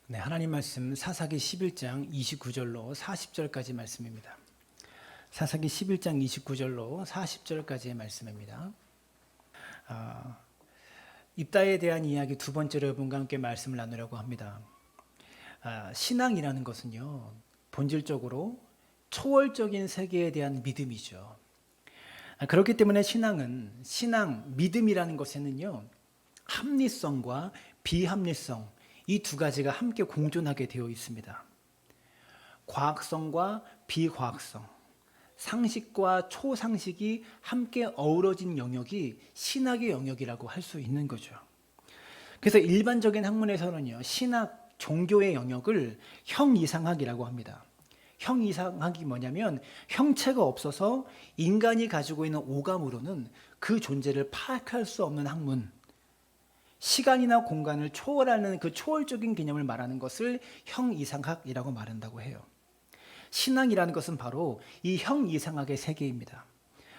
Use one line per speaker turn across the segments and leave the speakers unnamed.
네, 하나님 말씀 사사기 11장 29절로 40절까지 말씀입니다. 사사기 11장 29절로 40절까지의 말씀입니다. 입다에 대한 이야기 두 번째로 여러분과 함께 말씀을 나누려고 합니다. 신앙이라는 것은요, 본질적으로 초월적인 세계에 대한 믿음이죠. 그렇기 때문에 믿음이라는 것에는요, 합리성과 비합리성, 이 두 가지가 함께 공존하게 되어 있습니다. 과학성과 비과학성, 상식과 초상식이 함께 어우러진 영역이 신학의 영역이라고 할 수 있는 거죠. 그래서 일반적인 학문에서는요, 신학, 종교의 영역을 형이상학이라고 합니다. 형이상학이 뭐냐면 형체가 없어서 인간이 가지고 있는 오감으로는 그 존재를 파악할 수 없는 학문, 시간이나 공간을 초월하는 그 초월적인 개념을 말하는 것을 형이상학이라고 말한다고 해요. 신앙이라는 것은 바로 이 형이상학의 세계입니다.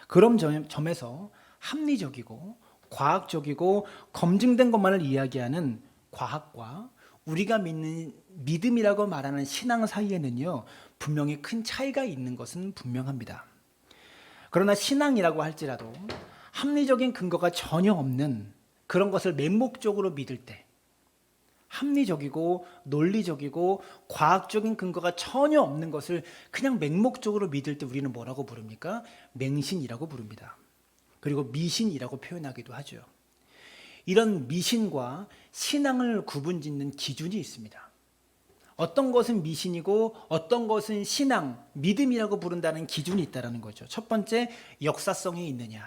그런 점에서 합리적이고 과학적이고 검증된 것만을 이야기하는 과학과 우리가 믿는 믿음이라고 말하는 신앙 사이에는요, 분명히 큰 차이가 있는 것은 분명합니다. 그러나 신앙이라고 할지라도 합리적인 근거가 전혀 없는 그런 것을 맹목적으로 믿을 때, 합리적이고 논리적이고 과학적인 근거가 전혀 없는 것을 그냥 맹목적으로 믿을 때 우리는 뭐라고 부릅니까? 맹신이라고 부릅니다. 그리고 미신이라고 표현하기도 하죠. 이런 미신과 신앙을 구분짓는 기준이 있습니다. 어떤 것은 미신이고 어떤 것은 신앙, 믿음이라고 부른다는 기준이 있다는 거죠. 첫 번째, 역사성이 있느냐.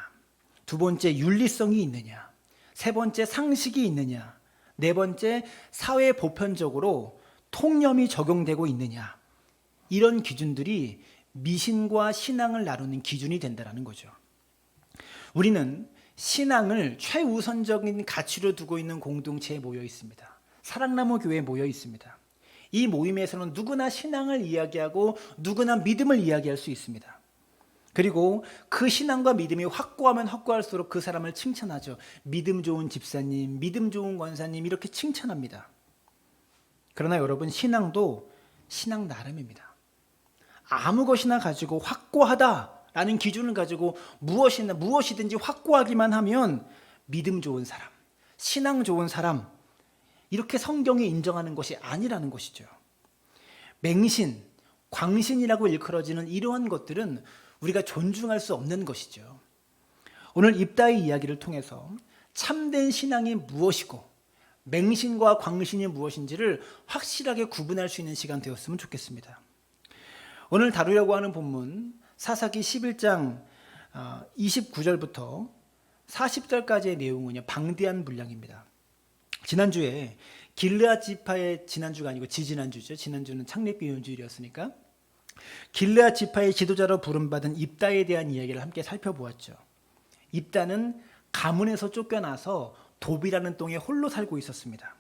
두 번째, 윤리성이 있느냐. 세 번째, 상식이 있느냐. 네 번째, 사회 보편적으로 통념이 적용되고 있느냐. 이런 기준들이 미신과 신앙을 나누는 기준이 된다는 거죠. 우리는 신앙을 최우선적인 가치로 두고 있는 공동체에 모여 있습니다. 사랑나무 교회에 모여 있습니다. 이 모임에서는 누구나 신앙을 이야기하고 누구나 믿음을 이야기할 수 있습니다. 그리고 그 신앙과 믿음이 확고하면 확고할수록 그 사람을 칭찬하죠. 믿음 좋은 집사님, 믿음 좋은 권사님, 이렇게 칭찬합니다. 그러나 여러분, 신앙도 신앙 나름입니다. 아무 것이나 가지고 확고하다라는 기준을 가지고 무엇이든지 확고하기만 하면 믿음 좋은 사람, 신앙 좋은 사람, 이렇게 성경이 인정하는 것이 아니라는 것이죠. 맹신, 광신이라고 일컬어지는 이러한 것들은 우리가 존중할 수 없는 것이죠. 오늘 입다의 이야기를 통해서 참된 신앙이 무엇이고 맹신과 광신이 무엇인지를 확실하게 구분할 수 있는 시간 되었으면 좋겠습니다. 오늘 다루려고 하는 본문 사사기 11장 29절부터 40절까지의 내용은요, 방대한 분량입니다. 지난주에 길르앗 지파의, 지난주가 아니고 지지난주죠. 지난주는 창립기념주일이었으니까 길르앗 지파의 지도자로 부름받은 입다에 대한 이야기를 함께 살펴보았죠. 입다는 가문에서 쫓겨나서 도비라는 동에 홀로 살고 있었습니다.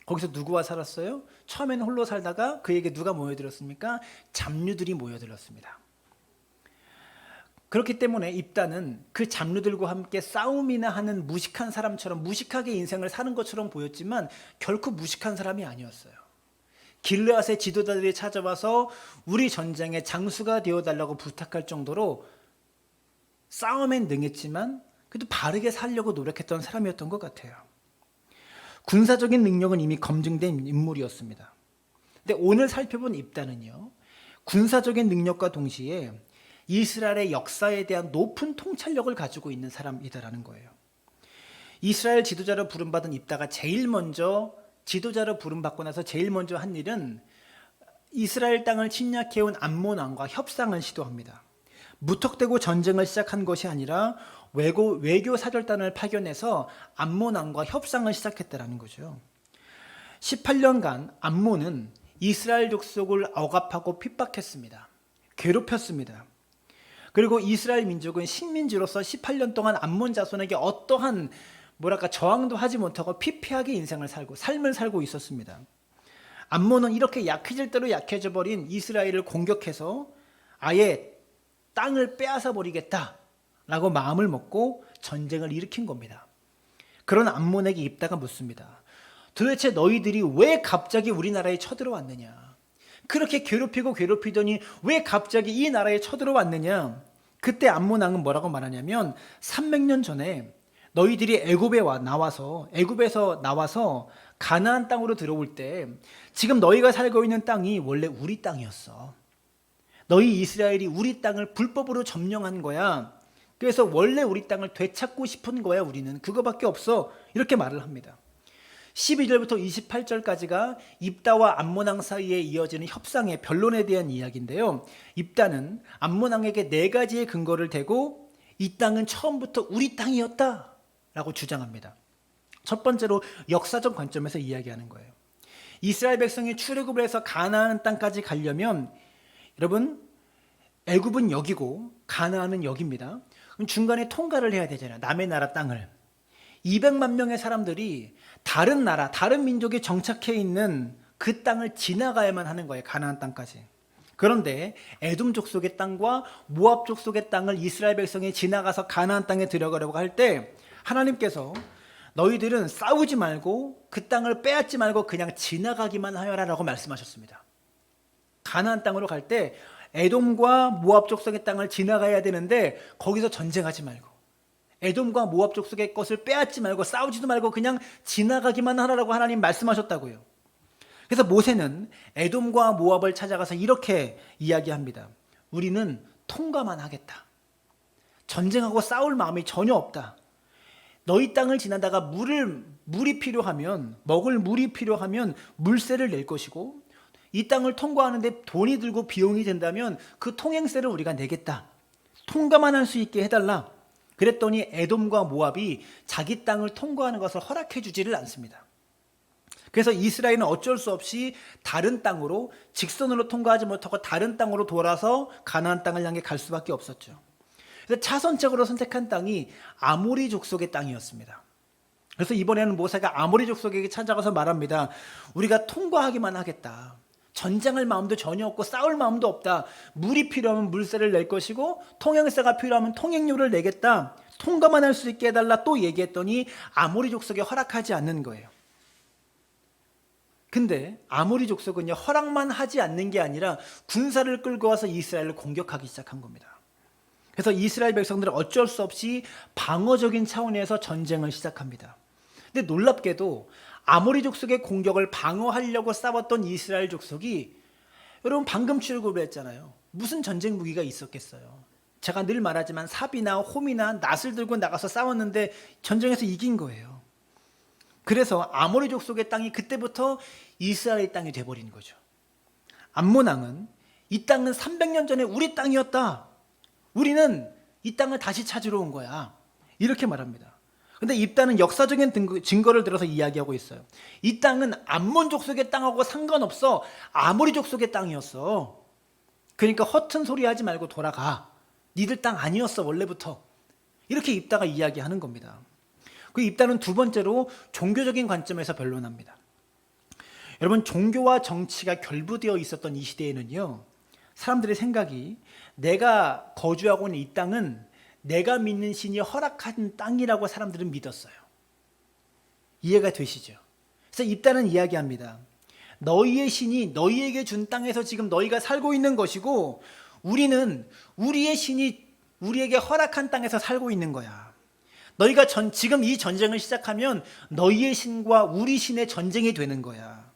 거기서 누구와 살았어요? 처음에는 홀로 살다가 그에게 누가 모여들었습니까? 잡류들이 모여들었습니다. 그렇기 때문에 입다는 그 잡류들과 함께 싸움이나 하는 무식한 사람처럼 무식하게 인생을 사는 것처럼 보였지만 결코 무식한 사람이 아니었어요. 길르앗의 지도자들이 찾아와서 우리 전쟁의 장수가 되어달라고 부탁할 정도로 싸움엔 능했지만 그래도 바르게 살려고 노력했던 사람이었던 것 같아요. 군사적인 능력은 이미 검증된 인물이었습니다. 근데 오늘 살펴본 입다는요, 군사적인 능력과 동시에 이스라엘의 역사에 대한 높은 통찰력을 가지고 있는 사람이다라는 거예요. 이스라엘 지도자로 부름받은 입다가 지도자로 부름받고 나서 제일 먼저 한 일은 이스라엘 땅을 침략해온 암몬 왕과 협상을 시도합니다. 무턱대고 전쟁을 시작한 것이 아니라 외교 사절단을 파견해서 암몬 왕과 협상을 시작했다는 거죠. 18년간 암몬은 이스라엘 족속을 억압하고 핍박했습니다. 괴롭혔습니다. 그리고 이스라엘 민족은 식민지로서 18년 동안 암몬 자손에게 어떠한 저항도 하지 못하고 피폐하게 삶을 살고 있었습니다. 암몬은 이렇게 약해질 대로 약해져 버린 이스라엘을 공격해서 아예 땅을 빼앗아 버리겠다라고 마음을 먹고 전쟁을 일으킨 겁니다. 그런 암몬에게 입다가 묻습니다. 도대체 너희들이 왜 갑자기 우리나라에 쳐들어왔느냐? 그렇게 괴롭히고 괴롭히더니 왜 갑자기 이 나라에 쳐들어왔느냐? 그때 암몬 왕은 뭐라고 말하냐면 300년 전에 너희들이 애굽에서 나와서 가나안 땅으로 들어올 때 지금 너희가 살고 있는 땅이 원래 우리 땅이었어. 너희 이스라엘이 우리 땅을 불법으로 점령한 거야. 그래서 원래 우리 땅을 되찾고 싶은 거야. 우리는 그거밖에 없어. 이렇게 말을 합니다. 12절부터 28절까지가 입다와 암몬 왕 사이에 이어지는 협상의 변론에 대한 이야기인데요. 입다는 암몬 왕에게 4가지의 근거를 대고 이 땅은 처음부터 우리 땅이었다 라고 주장합니다. 첫 번째로 역사적 관점에서 이야기하는 거예요. 이스라엘 백성이 출애굽을 해서 가나안 땅까지 가려면 여러분, 애굽은 여기고 가나안은 여기입니다. 그럼 중간에 통과를 해야 되잖아요. 남의 나라 땅을. 200만 명의 사람들이 다른 나라, 다른 민족이 정착해 있는 그 땅을 지나가야만 하는 거예요. 가나안 땅까지. 그런데 에돔 족속의 땅과 모압 족속의 땅을 이스라엘 백성이 지나가서 가나안 땅에 들어가려고 할 때 하나님께서 너희들은 싸우지 말고 그 땅을 빼앗지 말고 그냥 지나가기만 하여라라고 말씀하셨습니다. 가나안 땅으로 갈 때 에돔과 모압 족속의 땅을 지나가야 되는데 거기서 전쟁하지 말고 에돔과 모압 족속의 것을 빼앗지 말고 싸우지도 말고 그냥 지나가기만 하라고 하나님 말씀하셨다고요. 그래서 모세는 에돔과 모압을 찾아가서 이렇게 이야기합니다. 우리는 통과만 하겠다. 전쟁하고 싸울 마음이 전혀 없다. 너희 땅을 지나다가 물이 필요하면, 먹을 물이 필요하면 물세를 낼 것이고 이 땅을 통과하는데 돈이 들고 비용이 된다면 그 통행세를 우리가 내겠다. 통과만 할 수 있게 해달라. 그랬더니 에돔과 모압이 자기 땅을 통과하는 것을 허락해 주지를 않습니다. 그래서 이스라엘은 어쩔 수 없이 다른 땅으로 직선으로 통과하지 못하고 다른 땅으로 돌아서 가나안 땅을 향해 갈 수밖에 없었죠. 그래서 차선책으로 선택한 땅이 아모리 족속의 땅이었습니다. 그래서 이번에는 모세가 아모리 족속에게 찾아가서 말합니다. 우리가 통과하기만 하겠다. 전쟁할 마음도 전혀 없고 싸울 마음도 없다. 물이 필요하면 물세를 낼 것이고 통행세가 필요하면 통행료를 내겠다. 통과만 할 수 있게 해달라 또 얘기했더니 아모리 족속에 허락하지 않는 거예요. 근데 아모리 족속은요, 허락만 하지 않는 게 아니라 군사를 끌고 와서 이스라엘을 공격하기 시작한 겁니다. 그래서 이스라엘 백성들은 어쩔 수 없이 방어적인 차원에서 전쟁을 시작합니다. 근데 놀랍게도 아모리 족속의 공격을 방어하려고 싸웠던 이스라엘 족속이, 여러분 방금 출애굽을 했잖아요. 무슨 전쟁 무기가 있었겠어요. 제가 늘 말하지만 삽이나 홈이나 낫을 들고 나가서 싸웠는데 전쟁에서 이긴 거예요. 그래서 아모리 족속의 땅이 그때부터 이스라엘 땅이 돼버린 거죠. 암몬 왕은 이 땅은 300년 전에 우리 땅이었다. 우리는 이 땅을 다시 찾으러 온 거야. 이렇게 말합니다. 근데 입다는 역사적인 증거를 들어서 이야기하고 있어요. 이 땅은 암몬 족속의 땅하고 상관없어. 아모리 족속의 땅이었어. 그러니까 허튼 소리 하지 말고 돌아가. 니들 땅 아니었어 원래부터. 이렇게 입다가 이야기하는 겁니다. 그 입다는 두 번째로 종교적인 관점에서 변론합니다. 여러분, 종교와 정치가 결부되어 있었던 이 시대에는요, 사람들의 생각이 내가 거주하고 있는 이 땅은 내가 믿는 신이 허락한 땅이라고 사람들은 믿었어요. 이해가 되시죠? 그래서 입다는 이야기합니다. 너희의 신이 너희에게 준 땅에서 지금 너희가 살고 있는 것이고 우리는 우리의 신이 우리에게 허락한 땅에서 살고 있는 거야. 너희가 지금 이 전쟁을 시작하면 너희의 신과 우리 신의 전쟁이 되는 거야.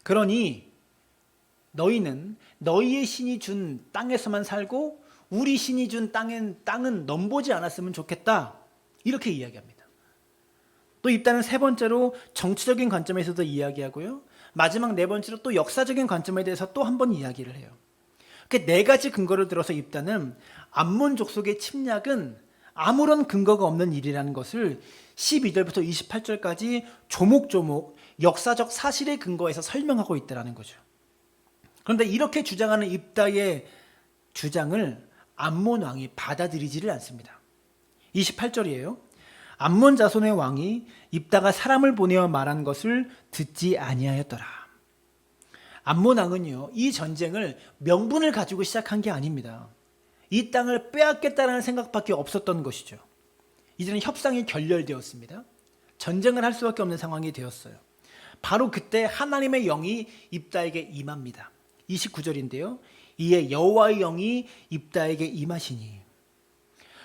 그러니 너희는 너희의 신이 준 땅에서만 살고 우리 신이 준 땅은 넘보지 않았으면 좋겠다. 이렇게 이야기합니다. 또 입다는 세 번째로 정치적인 관점에서도 이야기하고요. 마지막 네 번째로 또 역사적인 관점에 대해서 또 한 번 이야기를 해요. 그 네 가지 근거를 들어서 입다는 암몬 족속의 침략은 아무런 근거가 없는 일이라는 것을 12절부터 28절까지 조목조목 역사적 사실에 근거해서 설명하고 있다는 거죠. 그런데 이렇게 주장하는 입다의 주장을 암몬 왕이 받아들이지를 않습니다. 28절이에요. 암몬 자손의 왕이 입다가 사람을 보내어 말한 것을 듣지 아니하였더라. 암몬 왕은요, 이 전쟁을 명분을 가지고 시작한 게 아닙니다. 이 땅을 빼앗겠다는 생각밖에 없었던 것이죠. 이제는 협상이 결렬되었습니다. 전쟁을 할 수밖에 없는 상황이 되었어요. 바로 그때 하나님의 영이 입다에게 임합니다. 29절인데요. 이에 여호와의 영이 입다에게 임하시니.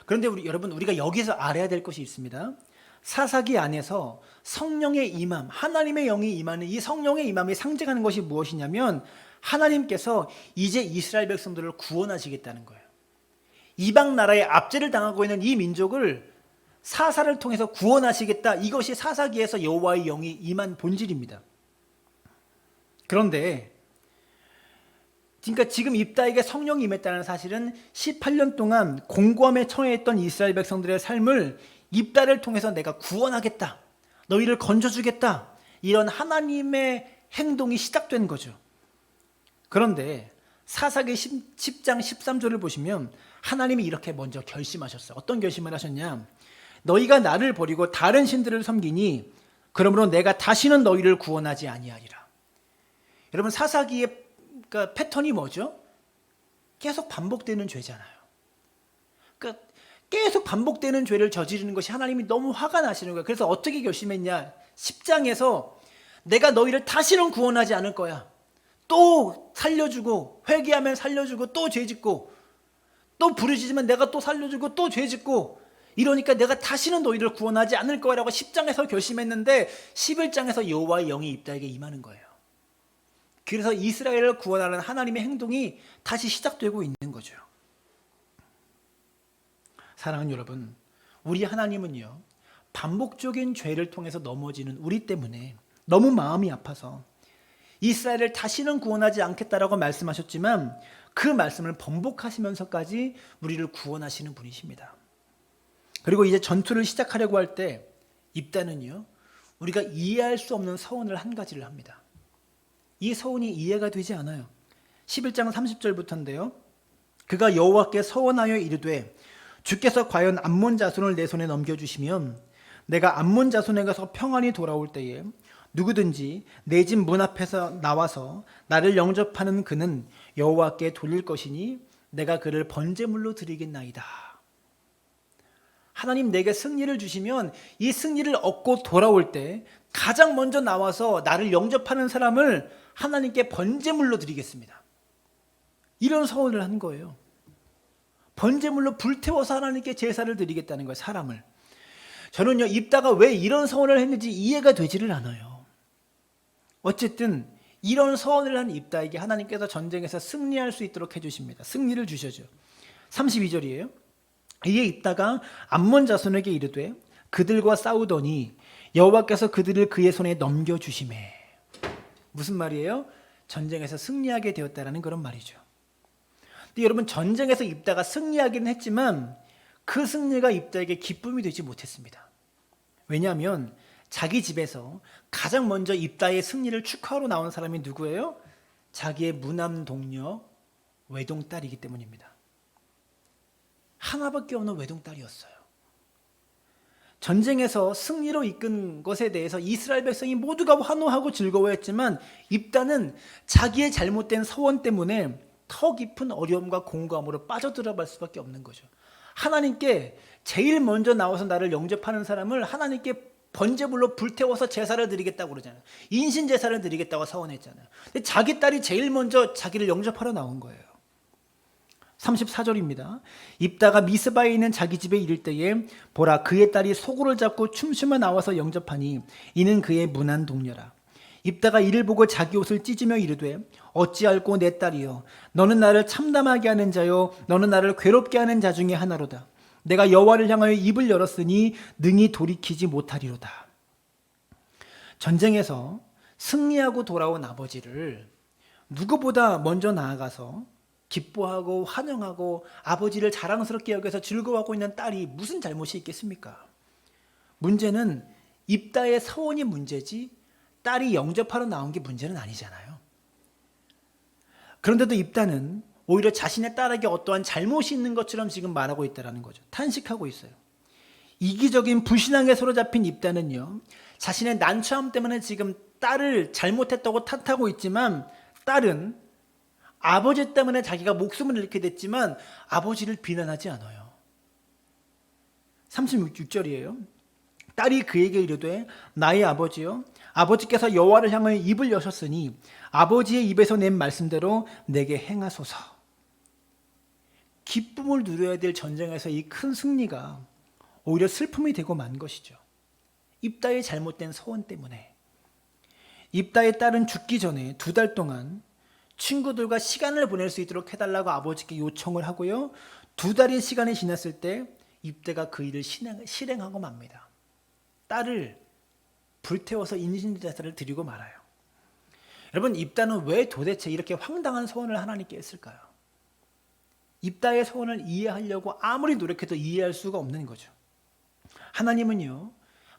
그런데 여러분, 우리가 여기서 알아야 될 것이 있습니다. 사사기 안에서 성령의 임함, 하나님의 영이 임하는 이 성령의 임함이 상징하는 것이 무엇이냐면 하나님께서 이제 이스라엘 백성들을 구원하시겠다는 거예요. 이방 나라에 압제를 당하고 있는 이 민족을 사사를 통해서 구원하시겠다. 이것이 사사기에서 여호와의 영이 임한 본질입니다. 그런데 그러니까 지금 입다에게 성령이 임했다는 사실은 18년 동안 공고함에 처해있던 이스라엘 백성들의 삶을 입다를 통해서 내가 구원하겠다, 너희를 건져주겠다, 이런 하나님의 행동이 시작된 거죠. 그런데 사사기 10장 13절을 보시면 하나님이 이렇게 먼저 결심하셨어요. 어떤 결심을 하셨냐? 너희가 나를 버리고 다른 신들을 섬기니 그러므로 내가 다시는 너희를 구원하지 아니하리라. 여러분, 사사기의 그러니까 패턴이 뭐죠? 계속 반복되는 죄잖아요. 그러니까 계속 반복되는 죄를 저지르는 것이 하나님이 너무 화가 나시는 거예요. 그래서 어떻게 결심했냐? 10장에서 내가 너희를 다시는 구원하지 않을 거야. 또 살려주고, 회개하면 살려주고, 또 죄짓고, 또 부르짖으면 내가 또 살려주고, 또 죄짓고, 이러니까 내가 다시는 너희를 구원하지 않을 거야 라고 10장에서 결심했는데 11장에서 여호와의 영이 입다에게 임하는 거예요. 그래서 이스라엘을 구원하는 하나님의 행동이 다시 시작되고 있는 거죠. 사랑하는 여러분, 우리 하나님은요, 반복적인 죄를 통해서 넘어지는 우리 때문에 너무 마음이 아파서 이스라엘을 다시는 구원하지 않겠다라고 말씀하셨지만 그 말씀을 번복하시면서까지 우리를 구원하시는 분이십니다. 그리고 이제 전투를 시작하려고 할 때 입다는요, 우리가 이해할 수 없는 서원을 한 가지를 합니다. 이 서원이 이해가 되지 않아요. 11장 30절부터인데요. 그가 여호와께 서원하여 이르되 주께서 과연 암몬 자손을 내 손에 넘겨주시면 내가 암몬 자손에 가서 평안히 돌아올 때에 누구든지 내 집 문 앞에서 나와서 나를 영접하는 그는 여호와께 돌릴 것이니 내가 그를 번제물로 드리겠나이다. 하나님 내게 승리를 주시면 이 승리를 얻고 돌아올 때 가장 먼저 나와서 나를 영접하는 사람을 하나님께 번제물로 드리겠습니다. 이런 서원을 한 거예요. 번제물로 불태워서 하나님께 제사를 드리겠다는 거예요. 사람을. 저는요, 입다가 왜 이런 서원을 했는지 이해가 되지를 않아요. 어쨌든 이런 서원을 한 입다에게 하나님께서 전쟁에서 승리할 수 있도록 해주십니다. 승리를 주셔죠. 32절이에요. 이에 입다가 암몬 자손에게 이르되 그들과 싸우더니 여호와께서 그들을 그의 손에 넘겨주시매. 무슨 말이에요? 전쟁에서 승리하게 되었다라는 그런 말이죠. 근데 여러분, 전쟁에서 입다가 승리하기는 했지만 그 승리가 입다에게 기쁨이 되지 못했습니다. 왜냐하면 자기 집에서 가장 먼저 입다의 승리를 축하하러 나온 사람이 누구예요? 자기의 무남 동료 외동딸이기 때문입니다. 하나밖에 없는 외동딸이었어요. 전쟁에서 승리로 이끈 것에 대해서 이스라엘 백성이 모두가 환호하고 즐거워했지만 입다는 자기의 잘못된 서원 때문에 더 깊은 어려움과 공고함으로 빠져들어갈 수밖에 없는 거죠. 하나님께 제일 먼저 나와서 나를 영접하는 사람을 하나님께 번제물로 불태워서 제사를 드리겠다고 그러잖아요. 인신 제사를 드리겠다고 서원했잖아요. 근데 자기 딸이 제일 먼저 자기를 영접하러 나온 거예요. 34절입니다. 입다가 미스바에 있는 자기 집에 이를 때에 보라 그의 딸이 소고를 잡고 춤추며 나와서 영접하니 이는 그의 문안 동료라. 입다가 이를 보고 자기 옷을 찢으며 이르되 어찌할꼬 내 딸이여 너는 나를 참담하게 하는 자요 너는 나를 괴롭게 하는 자 중에 하나로다. 내가 여호와를 향하여 입을 열었으니 능히 돌이키지 못하리로다. 전쟁에서 승리하고 돌아온 아버지를 누구보다 먼저 나아가서 기뻐하고 환영하고 아버지를 자랑스럽게 여겨서 즐거워하고 있는 딸이 무슨 잘못이 있겠습니까? 문제는 입다의 서원이 문제지 딸이 영접하러 나온 게 문제는 아니잖아요. 그런데도 입다는 오히려 자신의 딸에게 어떠한 잘못이 있는 것처럼 지금 말하고 있다는 거죠. 탄식하고 있어요. 이기적인 불신앙에 사로잡힌 입다는요, 자신의 난처함 때문에 지금 딸을 잘못했다고 탓하고 있지만 딸은 아버지 때문에 자기가 목숨을 잃게 됐지만 아버지를 비난하지 않아요. 36절이에요. 딸이 그에게 이르되 나의 아버지여 아버지께서 여호와를 향하여 입을 여셨으니 아버지의 입에서 낸 말씀대로 내게 행하소서. 기쁨을 누려야 될 전쟁에서 이 큰 승리가 오히려 슬픔이 되고 만 것이죠. 입다의 잘못된 소원 때문에. 입다의 딸은 죽기 전에 2달 동안 친구들과 시간을 보낼 수 있도록 해달라고 아버지께 요청을 하고요. 2달의 시간이 지났을 때 입다가 그 일을 실행하고 맙니다. 딸을 불태워서 인신제사를 드리고 말아요. 여러분, 입다는 왜 도대체 이렇게 황당한 소원을 하나님께 했을까요? 입다의 소원을 이해하려고 아무리 노력해도 이해할 수가 없는 거죠. 하나님은요,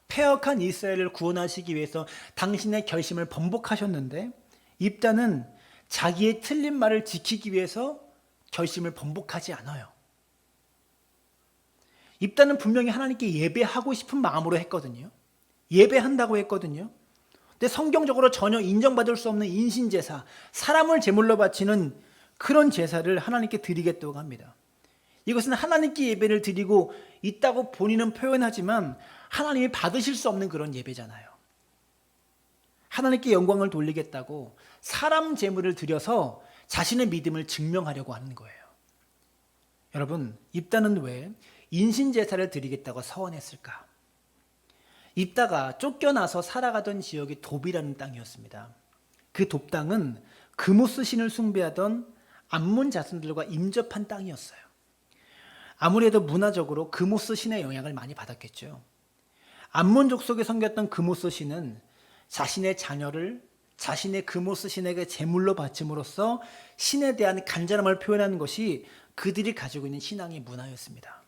패역한 이스라엘을 구원하시기 위해서 당신의 결심을 번복하셨는데 입다는 자기의 틀린 말을 지키기 위해서 결심을 번복하지 않아요. 입다는 분명히 하나님께 예배하고 싶은 마음으로 했거든요. 예배한다고 했거든요. 근데 성경적으로 전혀 인정받을 수 없는 인신제사, 사람을 제물로 바치는 그런 제사를 하나님께 드리겠다고 합니다. 이것은 하나님께 예배를 드리고 있다고 본인은 표현하지만 하나님이 받으실 수 없는 그런 예배잖아요. 하나님께 영광을 돌리겠다고 사람 제물을 드려서 자신의 믿음을 증명하려고 하는 거예요. 여러분, 입다는 왜 인신제사를 드리겠다고 서원했을까? 입다가 쫓겨나서 살아가던 지역이 돕이라는 땅이었습니다. 그 돕 땅은 그모스 신을 숭배하던 암몬 자손들과 인접한 땅이었어요. 아무래도 문화적으로 그모스 신의 영향을 많이 받았겠죠. 암몬 족속에 섬겼던 그모스 신은 자신의 자녀를 자신의 그모스 신에게 제물로 바침으로써 신에 대한 간절함을 표현하는 것이 그들이 가지고 있는 신앙의 문화였습니다.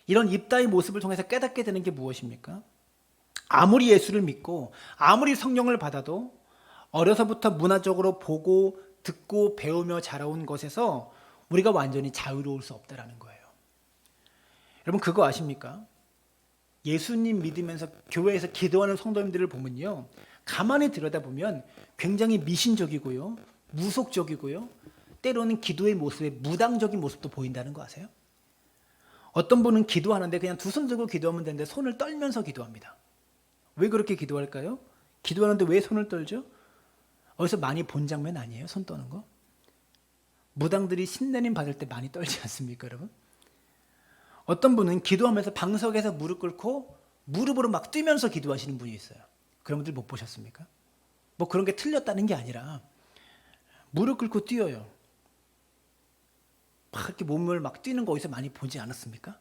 이런 입다의 모습을 통해서 깨닫게 되는 게 무엇입니까? 아무리 예수를 믿고 아무리 성령을 받아도 어려서부터 문화적으로 보고 듣고 배우며 자라온 것에서 우리가 완전히 자유로울 수 없다라는 거예요. 여러분, 그거 아십니까? 예수님 믿으면서 교회에서 기도하는 성도님들을 보면요, 가만히 들여다보면 굉장히 미신적이고요, 무속적이고요, 때로는 기도의 모습에 무당적인 모습도 보인다는 거 아세요? 어떤 분은 기도하는데 그냥 2손 들고 기도하면 되는데 손을 떨면서 기도합니다. 왜 그렇게 기도할까요? 기도하는데 왜 손을 떨죠? 어디서 많이 본 장면 아니에요? 손 떠는 거? 무당들이 신내림 받을 때 많이 떨지 않습니까, 여러분? 어떤 분은 기도하면서 방석에서 무릎 꿇고 무릎으로 막 뛰면서 기도하시는 분이 있어요. 그런 분들 못 보셨습니까? 뭐 그런 게 틀렸다는 게 아니라 무릎 꿇고 뛰어요. 막 이렇게 몸을 막 뛰는 거 어디서 많이 보지 않았습니까?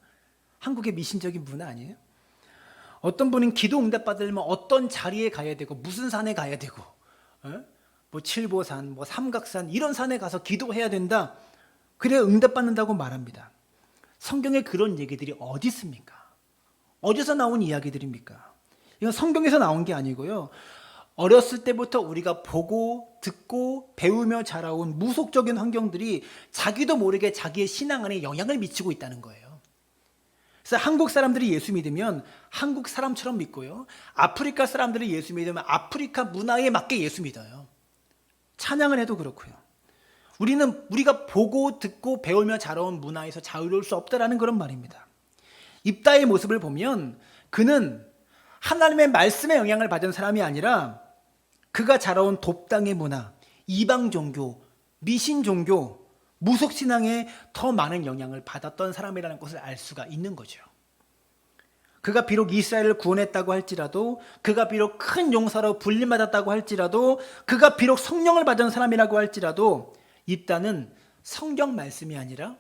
한국의 미신적인 문화 아니에요? 어떤 분은 기도 응답 받으려면 어떤 자리에 가야 되고 무슨 산에 가야 되고 뭐 칠보산, 뭐 삼각산 이런 산에 가서 기도해야 된다. 그래야 응답 받는다고 말합니다. 성경에 그런 얘기들이 어디 있습니까? 어디서 나온 이야기들입니까? 이건 성경에서 나온 게 아니고요. 어렸을 때부터 우리가 보고 듣고 배우며 자라온 무속적인 환경들이 자기도 모르게 자기의 신앙 안에 영향을 미치고 있다는 거예요. 그래서 한국 사람들이 예수 믿으면 한국 사람처럼 믿고요. 아프리카 사람들이 예수 믿으면 아프리카 문화에 맞게 예수 믿어요. 찬양을 해도 그렇고요. 우리가 보고 듣고 배우며 자라온 문화에서 자유로울 수 없다라는 그런 말입니다. 입다의 모습을 보면 그는 하나님의 말씀에 영향을 받은 사람이 아니라 그가 자라온 돕당의 문화, 이방 종교, 미신 종교, 무속 신앙에 더 많은 영향을 받았던 사람이라는 것을 알 수가 있는 거죠. 그가 비록 이스라엘을 구원했다고 할지라도, 그가 비록 큰 용사로 불림받았다고 할지라도, 그가 비록 성령을 받은 사람이라고 할지라도 입다는 성경 말씀이 아니라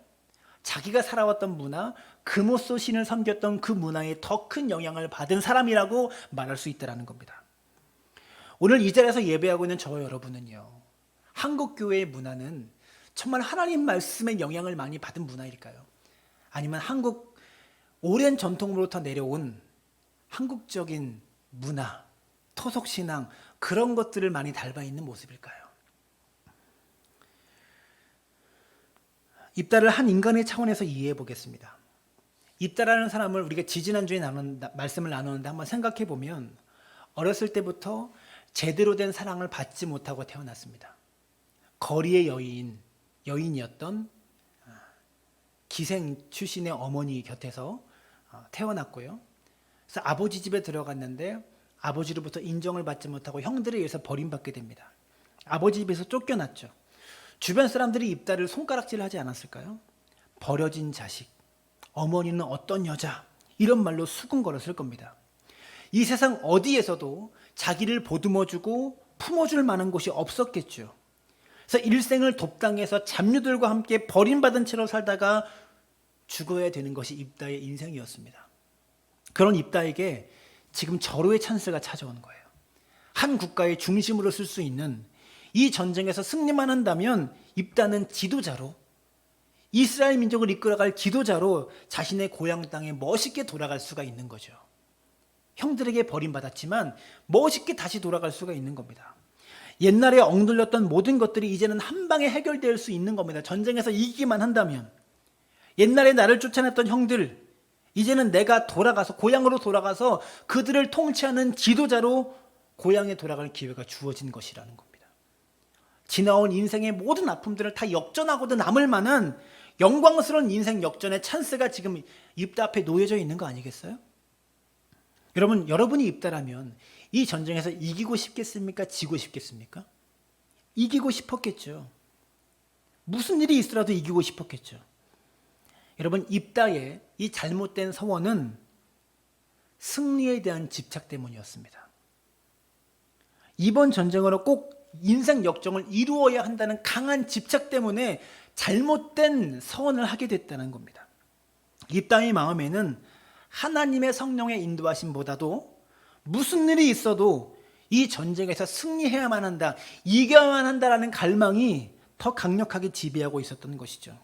자기가 살아왔던 문화, 그모스 신을 섬겼던 그 문화에 더 큰 영향을 받은 사람이라고 말할 수 있다는 겁니다. 오늘 이 자리에서 예배하고 있는 저와 여러분은요, 한국 교회의 문화는 정말 하나님 말씀의 영향을 많이 받은 문화일까요? 아니면 한국 오랜 전통으로부터 내려온 한국적인 문화, 토속신앙 그런 것들을 많이 닮아 있는 모습일까요? 입다를 한 인간의 차원에서 이해해 보겠습니다. 입다라는 사람을 우리가 지지난주에 말씀을 나누는데 한번 생각해 보면 어렸을 때부터 제대로 된 사랑을 받지 못하고 태어났습니다. 거리의 여인이었던 기생 출신의 어머니 곁에서 태어났고요. 그래서 아버지 집에 들어갔는데 아버지로부터 인정을 받지 못하고 형들에 의해서 버림받게 됩니다. 아버지 집에서 쫓겨났죠. 주변 사람들이 입다를 손가락질하지 않았을까요? 버려진 자식, 어머니는 어떤 여자, 이런 말로 수군거렸을 겁니다. 이 세상 어디에서도 자기를 보듬어주고 품어줄 만한 곳이 없었겠죠. 그래서 일생을 돕당해서 잡류들과 함께 버림받은 채로 살다가 죽어야 되는 것이 입다의 인생이었습니다. 그런 입다에게 지금 절호의 찬스가 찾아온 거예요. 한 국가의 중심으로 쓸 수 있는, 이 전쟁에서 승리만 한다면 입다는 지도자로, 이스라엘 민족을 이끌어갈 지도자로 자신의 고향 땅에 멋있게 돌아갈 수가 있는 거죠. 형들에게 버림받았지만 멋있게 다시 돌아갈 수가 있는 겁니다. 옛날에 억눌렸던 모든 것들이 이제는 한 방에 해결될 수 있는 겁니다. 전쟁에서 이기기만 한다면. 옛날에 나를 쫓아냈던 형들, 이제는 내가 돌아가서, 고향으로 돌아가서 그들을 통치하는 지도자로 고향에 돌아갈 기회가 주어진 것이라는 겁니다. 지나온 인생의 모든 아픔들을 다 역전하고도 남을 만한 영광스러운 인생 역전의 찬스가 지금 입다 앞에 놓여져 있는 거 아니겠어요? 여러분, 여러분이 입다라면 이 전쟁에서 이기고 싶겠습니까? 지고 싶겠습니까? 이기고 싶었겠죠. 무슨 일이 있더라도 이기고 싶었겠죠. 여러분, 입다의 이 잘못된 서원은 승리에 대한 집착 때문이었습니다. 이번 전쟁으로 꼭 인생 역정을 이루어야 한다는 강한 집착 때문에 잘못된 서원을 하게 됐다는 겁니다. 입다의 마음에는 하나님의 성령의 인도하심보다도 무슨 일이 있어도 이 전쟁에서 승리해야만 한다, 이겨야만 한다라는 갈망이 더 강력하게 지배하고 있었던 것이죠.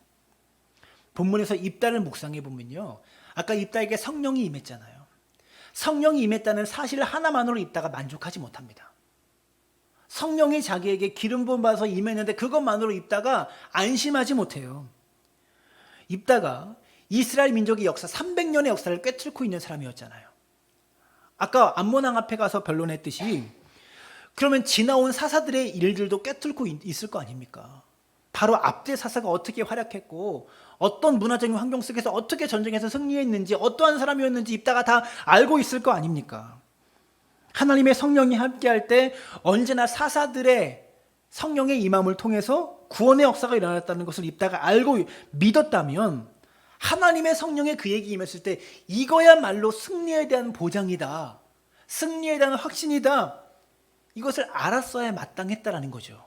본문에서 입다를 묵상해 보면요, 아까 입다에게 성령이 임했잖아요. 성령이 임했다는 사실 하나만으로 입다가 만족하지 못합니다. 성령이 자기에게 기름 부음 받아서 임했는데 그것만으로 입다가 안심하지 못해요. 입다가 이스라엘 민족의 역사 300년의 역사를 꿰뚫고 있는 사람이었잖아요. 아까 암몬왕 앞에 가서 변론했듯이 그러면 지나온 사사들의 일들도 꿰뚫고 있을 거 아닙니까? 바로 압대 사사가 어떻게 활약했고 어떤 문화적인 환경 속에서 어떻게 전쟁에서 승리했는지, 어떠한 사람이었는지 입다가 다 알고 있을 거 아닙니까? 하나님의 성령이 함께할 때 언제나 사사들의 성령의 임함을 통해서 구원의 역사가 일어났다는 것을 입다가 알고 믿었다면, 하나님의 성령의 그에게 임했을 때 이거야말로 승리에 대한 보장이다, 승리에 대한 확신이다, 이것을 알았어야 마땅했다라는 거죠.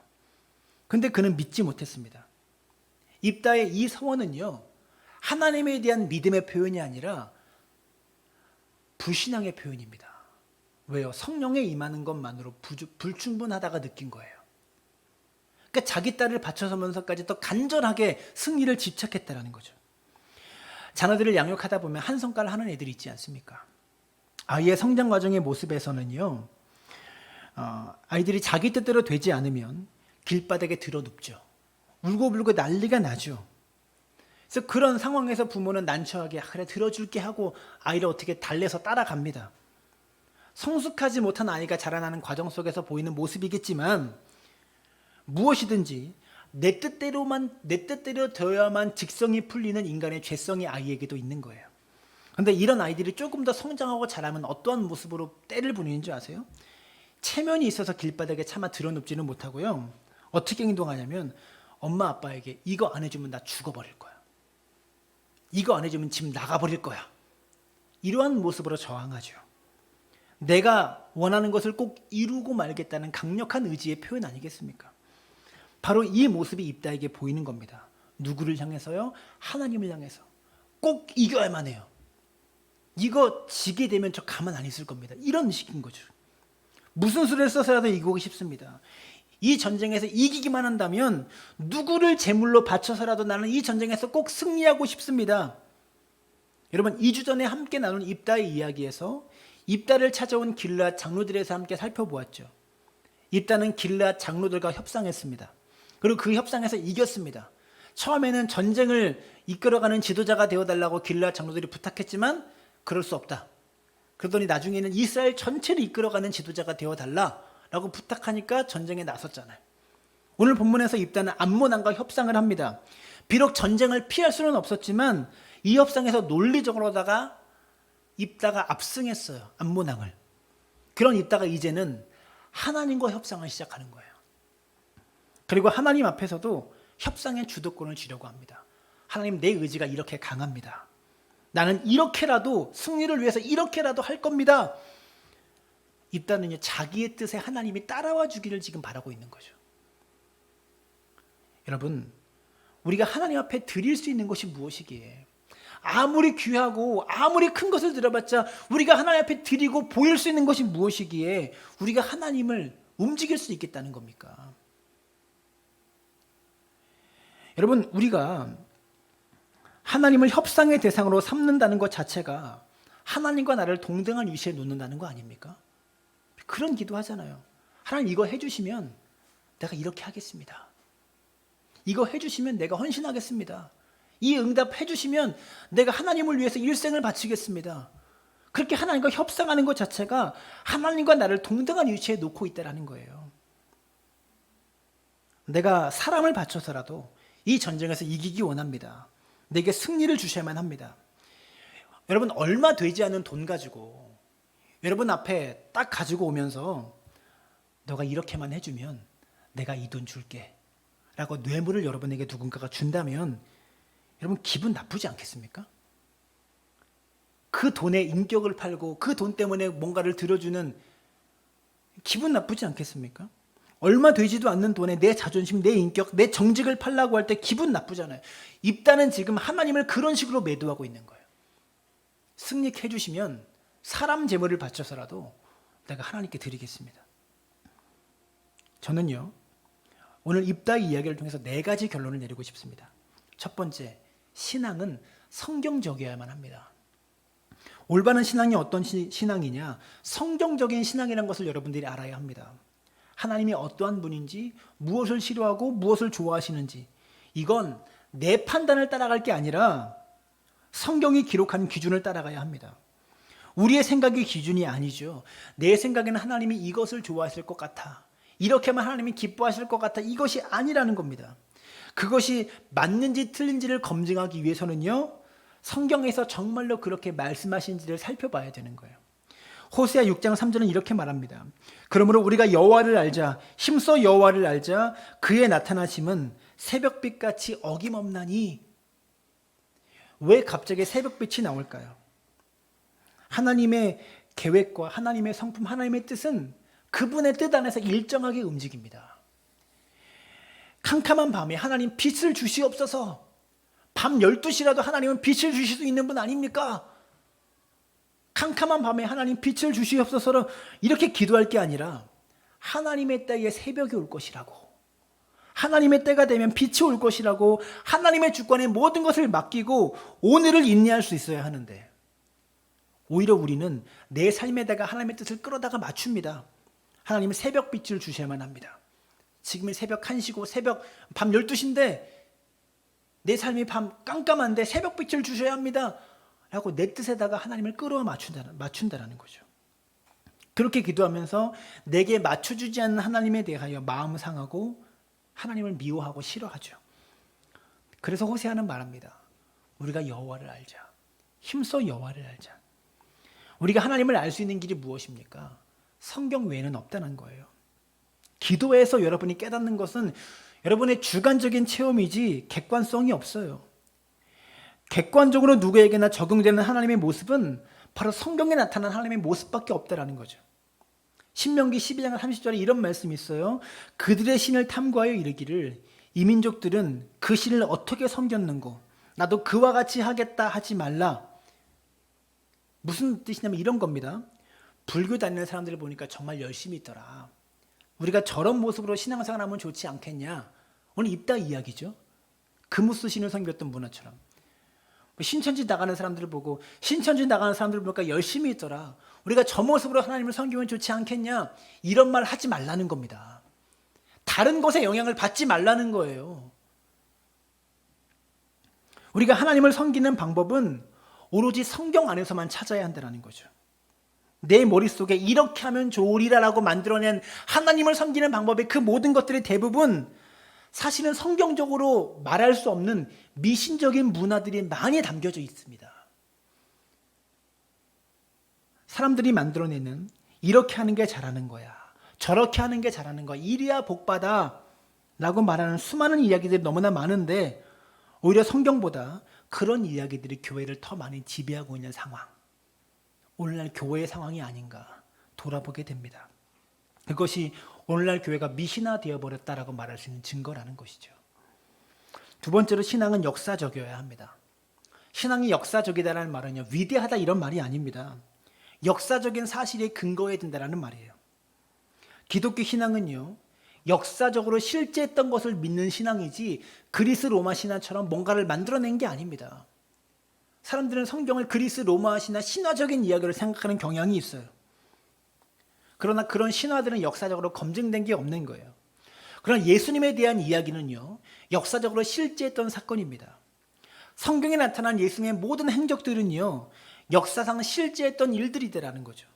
근데 그는 믿지 못했습니다. 입다의 이 서원은요, 하나님에 대한 믿음의 표현이 아니라 불신앙의 표현입니다. 왜요? 성령에 임하는 것만으로 불충분하다가 느낀 거예요. 그러니까 자기 딸을 바쳐서면서까지 더 간절하게 승리를 집착했다라는 거죠. 자녀들을 양육하다 보면 한 성깔 하는 애들이 있지 않습니까? 아이의 성장 과정의 모습에서는요, 아이들이 자기 뜻대로 되지 않으면 길바닥에 들어눕죠. 울고불고 난리가 나죠. 그래서 그런 상황에서 부모는 난처하게 그래 들어줄게 하고 아이를 어떻게 달래서 따라갑니다. 성숙하지 못한 아이가 자라나는 과정 속에서 보이는 모습이겠지만, 무엇이든지 내 뜻대로 되어야만 직성이 풀리는 인간의 죄성이 아이에게도 있는 거예요. 그런데 이런 아이들이 조금 더 성장하고 자라면 어떠한 모습으로 때를 부리는 줄 아세요? 체면이 있어서 길바닥에 차마 들어눕지는 못하고요, 어떻게 행동하냐면 엄마 아빠에게 이거 안 해주면 나 죽어버릴 거야, 이거 안 해주면 집 나가버릴 거야, 이러한 모습으로 저항하죠. 내가 원하는 것을 꼭 이루고 말겠다는 강력한 의지의 표현 아니겠습니까? 바로 이 모습이 입다에게 보이는 겁니다. 누구를 향해서요? 하나님을 향해서. 꼭 이겨야만 해요. 이거 지게 되면 저 가만 안 있을 겁니다. 이런 식인 거죠. 무슨 수를 써서라도 이기고 싶습니다. 이 전쟁에서 이기기만 한다면 누구를 제물로 바쳐서라도 나는 이 전쟁에서 꼭 승리하고 싶습니다. 여러분, 2주 전에 함께 나눈 입다의 이야기에서 입다를 찾아온 길르앗 장로들에서 함께 살펴보았죠. 입다는 길르앗 장로들과 협상했습니다. 그리고 그 협상에서 이겼습니다. 처음에는 전쟁을 이끌어가는 지도자가 되어달라고 길르앗 장로들이 부탁했지만 그럴 수 없다. 그러더니 나중에는 이스라엘 전체를 이끌어가는 지도자가 되어달라라고 부탁하니까 전쟁에 나섰잖아요. 오늘 본문에서 입다는 암몬왕과 협상을 합니다. 비록 전쟁을 피할 수는 없었지만 이 협상에서 논리적으로다가 입다가 압승했어요. 암몬왕을. 그런 있다가 이제는 하나님과 협상을 시작하는 거예요. 그리고 하나님 앞에서도 협상의 주도권을 쥐려고 합니다. 하나님, 내 의지가 이렇게 강합니다. 나는 이렇게라도 승리를 위해서 이렇게라도 할 겁니다. 입다는요, 자기의 뜻에 하나님이 따라와 주기를 지금 바라고 있는 거죠. 여러분, 우리가 하나님 앞에 드릴 수 있는 것이 무엇이기에, 아무리 귀하고 아무리 큰 것을 드려봤자 우리가 하나님 앞에 드리고 보일 수 있는 것이 무엇이기에 우리가 하나님을 움직일 수 있겠다는 겁니까? 여러분, 우리가 하나님을 협상의 대상으로 삼는다는 것 자체가 하나님과 나를 동등한 위치에 놓는다는 거 아닙니까? 그런 기도하잖아요. 하나님, 이거 해주시면 내가 이렇게 하겠습니다. 이거 해주시면 내가 헌신하겠습니다. 이 응답 해주시면 내가 하나님을 위해서 일생을 바치겠습니다. 그렇게 하나님과 협상하는 것 자체가 하나님과 나를 동등한 위치에 놓고 있다는 거예요. 내가 사람을 바쳐서라도 이 전쟁에서 이기기 원합니다. 내게 승리를 주셔야만 합니다. 여러분, 얼마 되지 않은 돈 가지고 여러분 앞에 딱 가지고 오면서 너가 이렇게만 해주면 내가 이 돈 줄게 라고 뇌물을 여러분에게 누군가가 준다면 여러분, 기분 나쁘지 않겠습니까? 그 돈에 인격을 팔고 그 돈 때문에 뭔가를 들어주는, 기분 나쁘지 않겠습니까? 얼마 되지도 않는 돈에 내 자존심, 내 인격, 내 정직을 팔라고 할 때 기분 나쁘잖아요. 입다는 지금 하나님을 그런 식으로 매도하고 있는 거예요. 승리케 해주시면 사람 재물을 바쳐서라도 내가 하나님께 드리겠습니다. 저는요, 오늘 입다의 이야기를 통해서 4가지 결론을 내리고 싶습니다. 첫 번째, 신앙은 성경적이어야만 합니다. 올바른 신앙이 어떤 신앙이냐? 성경적인 신앙이라는 것을 여러분들이 알아야 합니다. 하나님이 어떠한 분인지, 무엇을 싫어하고 무엇을 좋아하시는지, 이건 내 판단을 따라갈 게 아니라 성경이 기록한 기준을 따라가야 합니다. 우리의 생각이 기준이 아니죠. 내 생각에는 하나님이 이것을 좋아하실 것 같아, 이렇게만 하나님이 기뻐하실 것 같아, 이것이 아니라는 겁니다. 그것이 맞는지 틀린지를 검증하기 위해서는요, 성경에서 정말로 그렇게 말씀하신지를 살펴봐야 되는 거예요. 호세아 6장 3절은 이렇게 말합니다. 그러므로 우리가 여호와를 알자, 힘써 여호와를 알자. 그의 나타나심은 새벽빛같이 어김없나니. 왜 갑자기 새벽빛이 나올까요? 하나님의 계획과 하나님의 성품, 하나님의 뜻은 그분의 뜻 안에서 일정하게 움직입니다. 캄캄한 밤에 하나님 빛을 주시옵소서. 밤 12시라도 하나님은 빛을 주실 수 있는 분 아닙니까? 캄캄한 밤에 하나님 빛을 주시옵소서 이렇게 기도할 게 아니라 하나님의 때에 새벽이 올 것이라고, 하나님의 때가 되면 빛이 올 것이라고, 하나님의 주권에 모든 것을 맡기고 오늘을 인내할 수 있어야 하는데, 오히려 우리는 내 삶에다가 하나님의 뜻을 끌어다가 맞춥니다. 하나님은 새벽 빛을 주셔야만 합니다. 지금이 새벽 1시고 밤 12시인데 내 삶이 밤 깜깜한데 새벽 빛을 주셔야 합니다 라고 내 뜻에다가 하나님을 끌어와 맞춘다는 거죠. 그렇게 기도하면서 내게 맞춰주지 않는 하나님에 대하여 마음 상하고 하나님을 미워하고 싫어하죠. 그래서 호세아는 말합니다. 우리가 여호와를 알자. 힘써 여호와를 알자. 우리가 하나님을 알 수 있는 길이 무엇입니까? 성경 외에는 없다는 거예요. 기도에서 여러분이 깨닫는 것은 여러분의 주관적인 체험이지 객관성이 없어요. 객관적으로 누구에게나 적용되는 하나님의 모습은 바로 성경에 나타난 하나님의 모습밖에 없다라는 거죠. 신명기 12장 30절에 이런 말씀이 있어요. 그들의 신을 탐구하여 이르기를 이 민족들은 그 신을 어떻게 섬겼는고 나도 그와 같이 하겠다 하지 말라. 무슨 뜻이냐면 이런 겁니다. 불교 다니는 사람들을 보니까 정말 열심히 있더라. 우리가 저런 모습으로 신앙생활 하면 좋지 않겠냐. 오늘 입다 이야기죠. 금우스 신을 섬겼던 문화처럼. 신천지 나가는 사람들을 보고 신천지 나가는 사람들을 보니까 열심히 있더라. 우리가 저 모습으로 하나님을 섬기면 좋지 않겠냐. 이런 말 하지 말라는 겁니다. 다른 것에 영향을 받지 말라는 거예요. 우리가 하나님을 섬기는 방법은 오로지 성경 안에서만 찾아야 한다는 거죠. 내 머릿속에 이렇게 하면 좋으리라라고 만들어낸 하나님을 섬기는 방법의 그 모든 것들이 대부분 사실은 성경적으로 말할 수 없는 미신적인 문화들이 많이 담겨져 있습니다. 사람들이 만들어내는 이렇게 하는 게 잘하는 거야. 저렇게 하는 게 잘하는 거야. 이래야 복받아. 라고 말하는 수많은 이야기들이 너무나 많은데 오히려 성경보다 그런 이야기들이 교회를 더 많이 지배하고 있는 상황. 오늘날 교회의 상황이 아닌가 돌아보게 됩니다. 그것이 오늘날 교회가 미신화되어 버렸다라고 말할 수 있는 증거라는 것이죠. 두 번째로 신앙은 역사적이어야 합니다. 신앙이 역사적이다라는 말은요, 위대하다 이런 말이 아닙니다. 역사적인 사실에 근거해야 된다는 말이에요. 기독교 신앙은요, 역사적으로 실제했던 것을 믿는 신앙이지 그리스 로마 신화처럼 뭔가를 만들어낸 게 아닙니다. 사람들은 성경을 그리스 로마 신화 신화적인 이야기로 생각하는 경향이 있어요. 그러나 그런 신화들은 역사적으로 검증된 게 없는 거예요. 그러나 예수님에 대한 이야기는요, 역사적으로 실제했던 사건입니다. 성경에 나타난 예수님의 모든 행적들은요, 역사상 실제했던 일들이라는 거죠.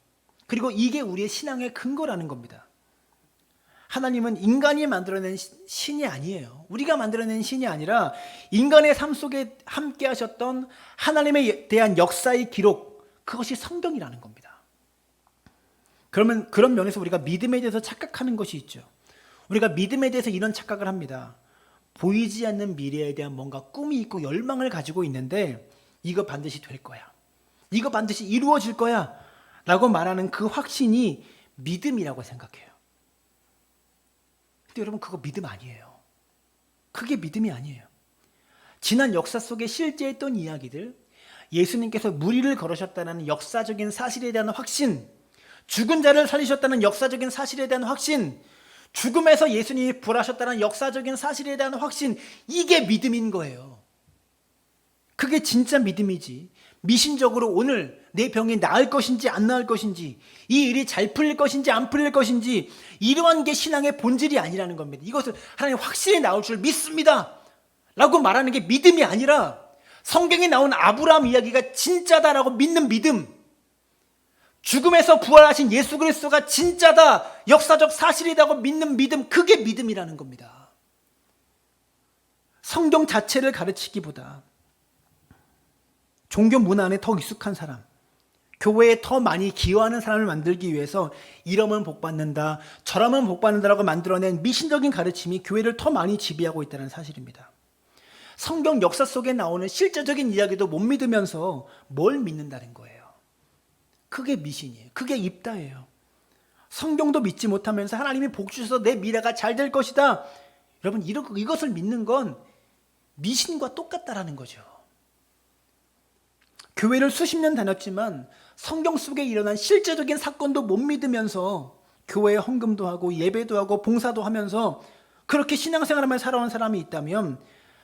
그리고 이게 우리의 신앙의 근거라는 겁니다. 하나님은 인간이 만들어낸 신이 아니에요. 우리가 만들어낸 신이 아니라 인간의 삶 속에 함께 하셨던 하나님에 대한 역사의 기록, 그것이 성경이라는 겁니다. 그러면 그런 면에서 우리가 믿음에 대해서 착각하는 것이 있죠. 우리가 믿음에 대해서 이런 착각을 합니다. 보이지 않는 미래에 대한 뭔가 꿈이 있고 열망을 가지고 있는데 이거 반드시 될 거야. 이거 반드시 이루어질 거야. 라고 말하는 그 확신이 믿음이라고 생각해요. 근데 여러분 그거 믿음 아니에요. 그게 믿음이 아니에요. 지난 역사 속에 실제했던 이야기들, 예수님께서 무리를 걸으셨다는 역사적인 사실에 대한 확신, 죽은 자를 살리셨다는 역사적인 사실에 대한 확신, 죽음에서 예수님이 부활하셨다는 역사적인 사실에 대한 확신, 이게 믿음인 거예요. 그게 진짜 믿음이지. 미신적으로 오늘 내 병이 나을 것인지 안 나을 것인지, 이 일이 잘 풀릴 것인지 안 풀릴 것인지, 이러한 게 신앙의 본질이 아니라는 겁니다. 이것을 하나님 확실히 나올 줄 믿습니다 라고 말하는 게 믿음이 아니라 성경에 나온 아브라함 이야기가 진짜다라고 믿는 믿음, 죽음에서 부활하신 예수 그리스도가 진짜다, 역사적 사실이라고 믿는 믿음, 그게 믿음이라는 겁니다. 성경 자체를 가르치기보다 종교 문화 안에 더 익숙한 사람, 교회에 더 많이 기여하는 사람을 만들기 위해서 이러면 복 받는다, 저러면 복 받는다라고 만들어낸 미신적인 가르침이 교회를 더 많이 지배하고 있다는 사실입니다. 성경 역사 속에 나오는 실제적인 이야기도 못 믿으면서 뭘 믿는다는 거예요. 그게 미신이에요. 그게 입다예요. 성경도 믿지 못하면서 하나님이 복 주셔서 내 미래가 잘 될 것이다. 여러분 이것을 믿는 건 미신과 똑같다라는 거죠. 교회를 수십 년 다녔지만 성경 속에 일어난 실제적인 사건도 못 믿으면서 교회에 헌금도 하고 예배도 하고 봉사도 하면서 그렇게 신앙생활을 살아온 사람이 있다면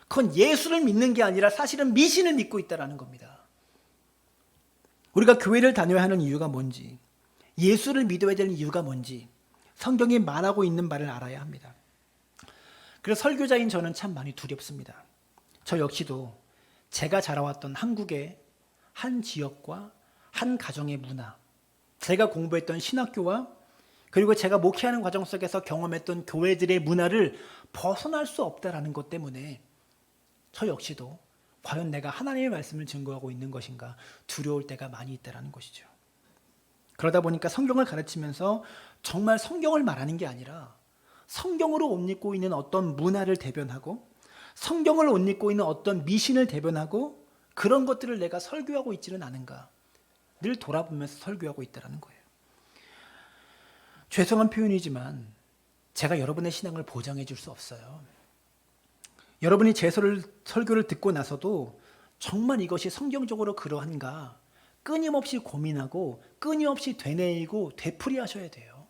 그건 예수를 믿는 게 아니라 사실은 미신을 믿고 있다는 겁니다. 우리가 교회를 다녀야 하는 이유가 뭔지, 예수를 믿어야 되는 이유가 뭔지 성경이 말하고 있는 바를 알아야 합니다. 그래서 설교자인 저는 참 많이 두렵습니다. 저 역시도 제가 자라왔던 한국의 한 지역과 한 가정의 문화, 제가 공부했던 신학교와 그리고 제가 목회하는 과정 속에서 경험했던 교회들의 문화를 벗어날 수 없다는 것 때문에 저 역시도 과연 내가 하나님의 말씀을 증거하고 있는 것인가 두려울 때가 많이 있다는 것이죠. 그러다 보니까 성경을 가르치면서 정말 성경을 말하는 게 아니라 성경으로 옷 입고 있는 어떤 문화를 대변하고 성경을 옷 입고 있는 어떤 미신을 대변하고 그런 것들을 내가 설교하고 있지는 않은가 늘 돌아보면서 설교하고 있다는 거예요. 죄송한 표현이지만 제가 여러분의 신앙을 보장해 줄 수 없어요. 여러분이 제 설교를 듣고 나서도 정말 이것이 성경적으로 그러한가 끊임없이 고민하고 끊임없이 되뇌이고 되풀이하셔야 돼요.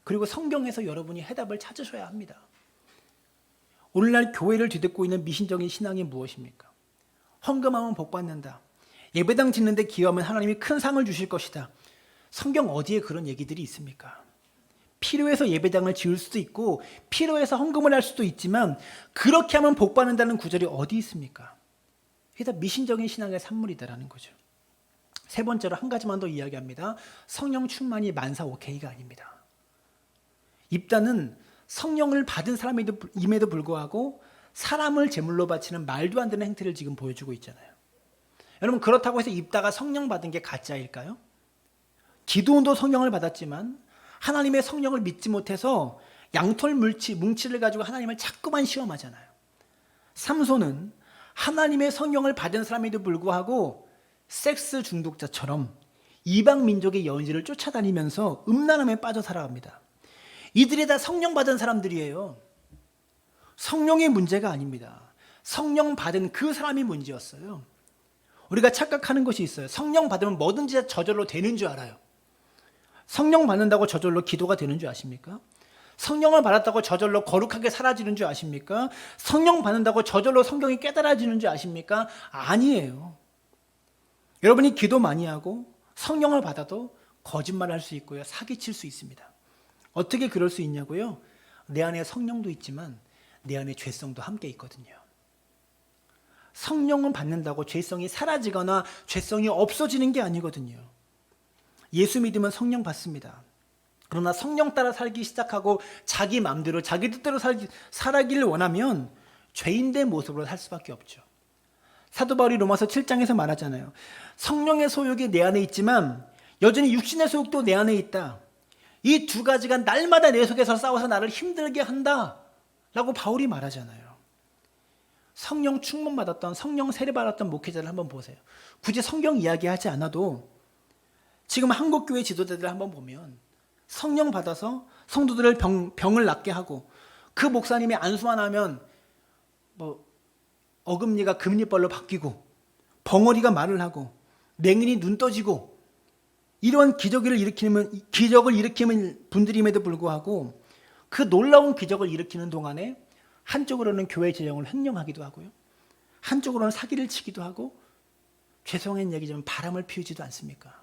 그리고 성경에서 여러분이 해답을 찾으셔야 합니다. 오늘날 교회를 뒤덮고 있는 미신적인 신앙이 무엇입니까? 헌금하면 복 받는다. 예배당 짓는데 기여하면 하나님이 큰 상을 주실 것이다. 성경 어디에 그런 얘기들이 있습니까? 필요해서 예배당을 지을 수도 있고 필요해서 헌금을 할 수도 있지만 그렇게 하면 복 받는다는 구절이 어디 있습니까? 이게 다 미신적인 신앙의 산물이다라는 거죠. 세 번째로 한 가지만 더 이야기합니다. 성령 충만이 만사 오케이가 아닙니다. 입다는 성령을 받은 사람임에도 불구하고 사람을 제물로 바치는 말도 안 되는 행태를 지금 보여주고 있잖아요. 여러분 그렇다고 해서 입다가 성령 받은 게 가짜일까요? 기도원도 성령을 받았지만 하나님의 성령을 믿지 못해서 양털 뭉치를 가지고 하나님을 자꾸만 시험하잖아요. 삼손은 하나님의 성령을 받은 사람에도 불구하고 섹스 중독자처럼 이방 민족의 여인들을 쫓아다니면서 음란함에 빠져 살아갑니다. 이들이 다 성령 받은 사람들이에요. 성령의 문제가 아닙니다. 성령 받은 그 사람이 문제였어요. 우리가 착각하는 것이 있어요. 성령 받으면 뭐든지 저절로 되는 줄 알아요. 성령 받는다고 저절로 기도가 되는 줄 아십니까? 성령을 받았다고 저절로 거룩하게 사라지는 줄 아십니까? 성령 받는다고 저절로 성경이 깨달아지는 줄 아십니까? 아니에요. 여러분이 기도 많이 하고 성령을 받아도 거짓말할 수 있고요. 사기칠 수 있습니다. 어떻게 그럴 수 있냐고요? 내 안에 성령도 있지만 내 안에 죄성도 함께 있거든요. 성령을 받는다고 죄성이 사라지거나 죄성이 없어지는 게 아니거든요. 예수 믿으면 성령 받습니다. 그러나 성령 따라 살기 시작하고 자기 마음대로 자기 뜻대로 살아기를 원하면 죄인된 모습으로 살 수밖에 없죠. 사도 바울이 로마서 7장에서 말하잖아요. 성령의 소욕이 내 안에 있지만 여전히 육신의 소욕도 내 안에 있다. 이 두 가지가 날마다 내 속에서 싸워서 나를 힘들게 한다 라고 바울이 말하잖아요. 성령 충만 받았던, 성령 세례 받았던 목회자를 한번 보세요. 굳이 성경 이야기하지 않아도 지금 한국교회 지도자들 한번 보면 성령 받아서 성도들을 병을 낫게 하고, 그 목사님이 안수만 하면 어금니가 금리벌로 바뀌고 벙어리가 말을 하고 맹인이 눈 떠지고, 이런 기적을 일으키는 분들임에도 불구하고 그 놀라운 기적을 일으키는 동안에 한쪽으로는 교회 재정을 횡령하기도 하고요, 한쪽으로는 사기를 치기도 하고, 죄송한 얘기지만 바람을 피우지도 않습니까?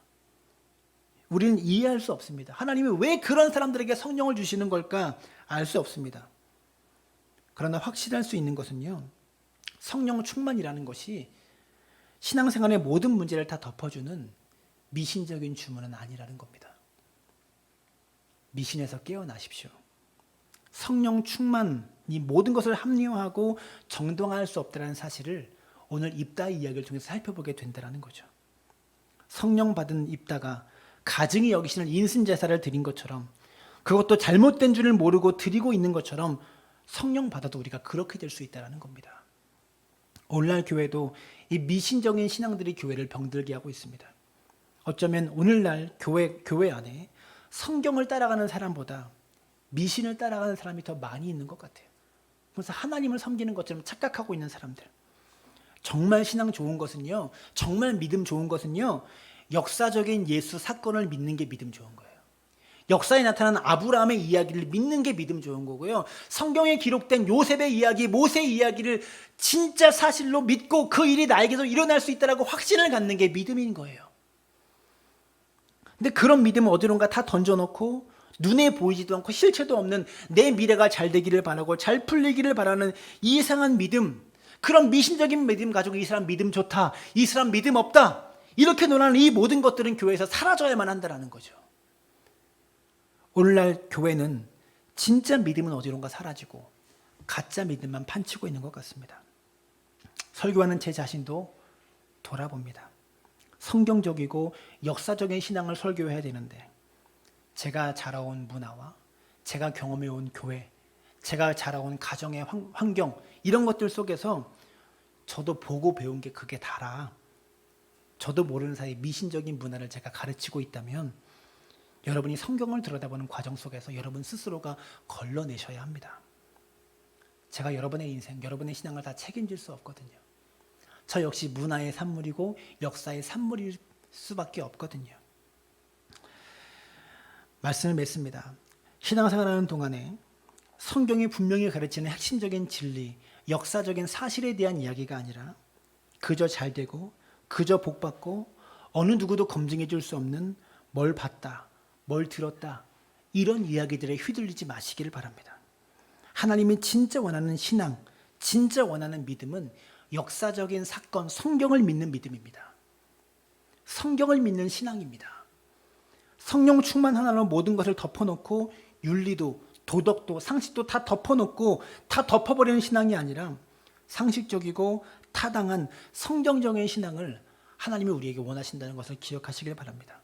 우리는 이해할 수 없습니다. 하나님이 왜 그런 사람들에게 성령을 주시는 걸까 알 수 없습니다. 그러나 확실할 수 있는 것은요, 성령 충만이라는 것이 신앙생활의 모든 문제를 다 덮어주는 미신적인 주문은 아니라는 겁니다. 미신에서 깨어나십시오. 성령 충만이 모든 것을 합리화하고 정당화할 수 없다는 사실을 오늘 입다의 이야기를 통해서 살펴보게 된다는 거죠. 성령 받은 입다가 가증히 여기시는 인순제사를 드린 것처럼, 그것도 잘못된 줄을 모르고 드리고 있는 것처럼 성령 받아도 우리가 그렇게 될 수 있다는 겁니다. 오늘날 교회도 이 미신적인 신앙들이 교회를 병들게 하고 있습니다. 어쩌면 오늘날 교회 안에 성경을 따라가는 사람보다 미신을 따라가는 사람이 더 많이 있는 것 같아요. 그래서 하나님을 섬기는 것처럼 착각하고 있는 사람들. 정말 신앙 좋은 것은요, 정말 믿음 좋은 것은요, 역사적인 예수 사건을 믿는 게 믿음 좋은 거예요. 역사에 나타난 아브라함의 이야기를 믿는 게 믿음 좋은 거고요, 성경에 기록된 요셉의 이야기, 모세의 이야기를 진짜 사실로 믿고 그 일이 나에게도 일어날 수 있다라고 확신을 갖는 게 믿음인 거예요. 근데 그런 믿음을 어디론가 다 던져놓고 눈에 보이지도 않고 실체도 없는 내 미래가 잘 되기를 바라고 잘 풀리기를 바라는 이상한 믿음, 그런 미신적인 믿음 가지고 이 사람 믿음 좋다, 이 사람 믿음 없다, 이렇게 논하는 이 모든 것들은 교회에서 사라져야만 한다는 거죠. 오늘날 교회는 진짜 믿음은 어디론가 사라지고 가짜 믿음만 판치고 있는 것 같습니다. 설교하는 제 자신도 돌아봅니다. 성경적이고 역사적인 신앙을 설교해야 되는데, 제가 자라온 문화와 제가 경험해온 교회, 제가 자라온 가정의 환경, 이런 것들 속에서 저도 보고 배운 게 그게 다라, 저도 모르는 사이 미신적인 문화를 제가 가르치고 있다면 여러분이 성경을 들여다보는 과정 속에서 여러분 스스로가 걸러내셔야 합니다. 제가 여러분의 인생, 여러분의 신앙을 다 책임질 수 없거든요. 저 역시 문화의 산물이고 역사의 산물일 수밖에 없거든요. 말씀을 맺습니다. 신앙생활하는 동안에 성경이 분명히 가르치는 핵심적인 진리, 역사적인 사실에 대한 이야기가 아니라 그저 잘되고 그저 복받고 어느 누구도 검증해 줄 수 없는 뭘 봤다, 뭘 들었다, 이런 이야기들에 휘둘리지 마시기를 바랍니다. 하나님이 진짜 원하는 신앙, 진짜 원하는 믿음은 역사적인 사건, 성경을 믿는 믿음입니다. 성경을 믿는 신앙입니다. 성령 충만 하나로 모든 것을 덮어놓고 윤리도 도덕도 상식도 다 덮어놓고 다 덮어버리는 신앙이 아니라 상식적이고 타당한 성경적인 신앙을 하나님이 우리에게 원하신다는 것을 기억하시길 바랍니다.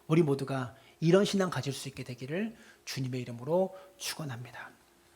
우리 모두가 이런 신앙 가질 수 있게 되기를 주님의 이름으로 축원합니다.